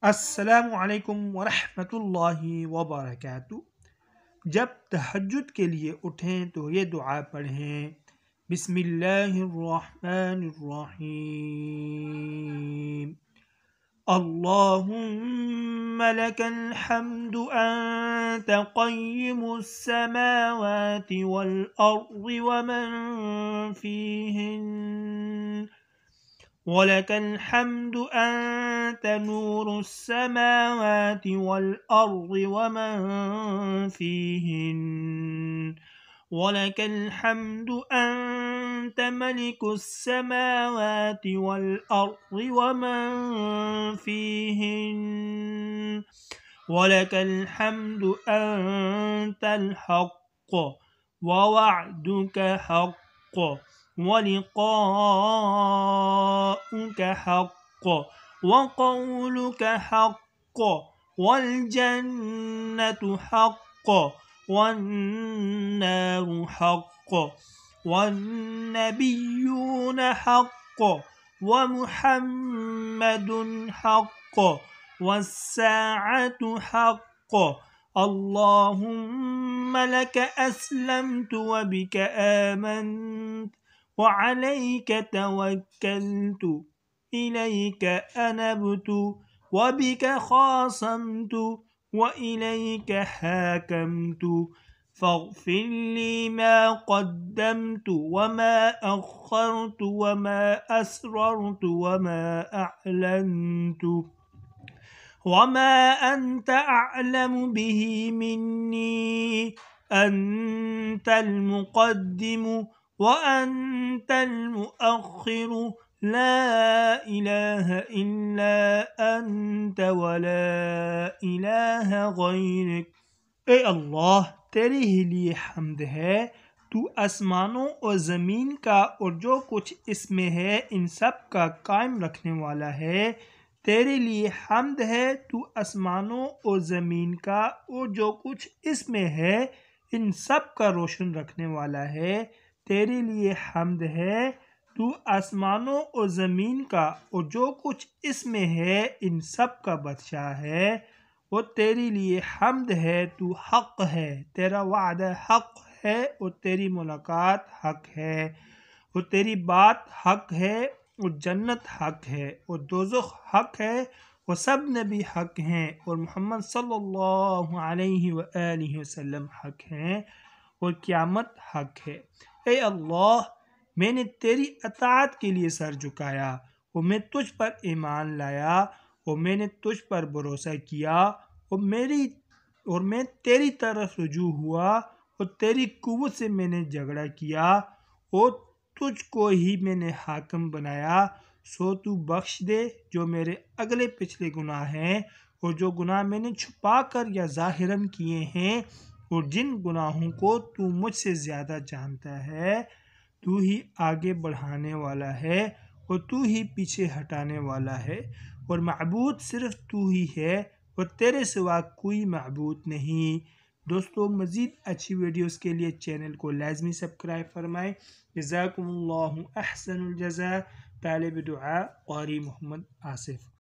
السلام علیکم ورحمۃ اللہ وبرکاتہ۔ جب تہجد کے لیے اٹھیں تو یہ دعا پڑھیں، بسم اللہ الرحمن الرحیم، اللہم لک الحمد انت قیم السماوات والارض ومن فیہن، وَلَكَ الْحَمْدُ أَنْتَ نُورُ السَّمَاوَاتِ وَالْأَرْضِ وَمَنْ فِيهِنَّ، وَلَكَ الْحَمْدُ أَنْتَ مَلِكُ السَّمَاوَاتِ وَالْأَرْضِ وَمَنْ فِيهِنَّ، وَلَكَ الْحَمْدُ أَنْتَ الْحَقُّ وَوَعْدُكَ حَقٌّ وَلِقَاؤُكَ حَقٌّ وَقَوْلُكَ حَقٌّ وَالْجَنَّةُ حَقٌّ وَالنَّارُ حَقٌّ وَالنَّبِيُّونَ حَقٌّ وَمُحَمَّدٌ حَقٌّ وَالسَّاعَةُ حَقٌّ، اللهم لك أسلمت وبك آمنت وعليك توكلت إليك أنبت وبك خاصمت وإليك حاكمت، فاغفر لي ما قدمت وما أخرت وما أسررت وما أعلنت وما أنت أعلم به مني، أنت المقدم وأنت المؤخر، لا إله إلا أنت ولا إله غيرك۔ اے اللہ، تیرے ہی لیے حمد ہے، تو آسمانوں اور زمین کا اور جو کچھ اس میں ہے ان سب کا قائم رکھنے والا ہے۔ تیرے لیے حمد ہے، تو آسمانوں اور زمین کا اور جو کچھ اس میں ہے ان سب کا روشن رکھنے والا ہے۔ تیرے لیے حمد ہے، تو آسمانوں اور زمین کا اور جو کچھ اس میں ہے ان سب کا بادشاہ ہے۔ اور تیرے لیے حمد ہے، تو حق ہے، تیرا وعدہ حق ہے اور تیری ملاقات حق ہے، اور تیری بات حق ہے اور جنت حق ہے اور دوزخ حق ہے اور سب نبی حق ہیں اور محمد صلی اللہ علیہ وآلہ وسلم حق ہیں اور قیامت حق ہے۔ اے اللہ، میں نے تیری اطاعت کے لیے سر جھکایا اور میں تجھ پر ایمان لایا اور میں نے تجھ پر بھروسہ کیا اور میں تیری طرف رجوع ہوا اور تیری قوت سے میں نے جھگڑا کیا اور تجھ کو ہی میں نے حاکم بنایا، سو تو بخش دے جو میرے اگلے پچھلے گناہ ہیں اور جو گناہ میں نے چھپا کر یا ظاہراً کیے ہیں، اور جن گناہوں کو تو مجھ سے زیادہ جانتا ہے۔ تو ہی آگے بڑھانے والا ہے اور تو ہی پیچھے ہٹانے والا ہے، اور معبود صرف تو ہی ہے اور تیرے سوا کوئی معبود نہیں۔ دوستو، مزید اچھی ویڈیوز کے لیے چینل کو لازمی سبسکرائب فرمائیں۔ جزاکم اللہ احسن الجزاء۔ طالب دعا قاری محمد آصف۔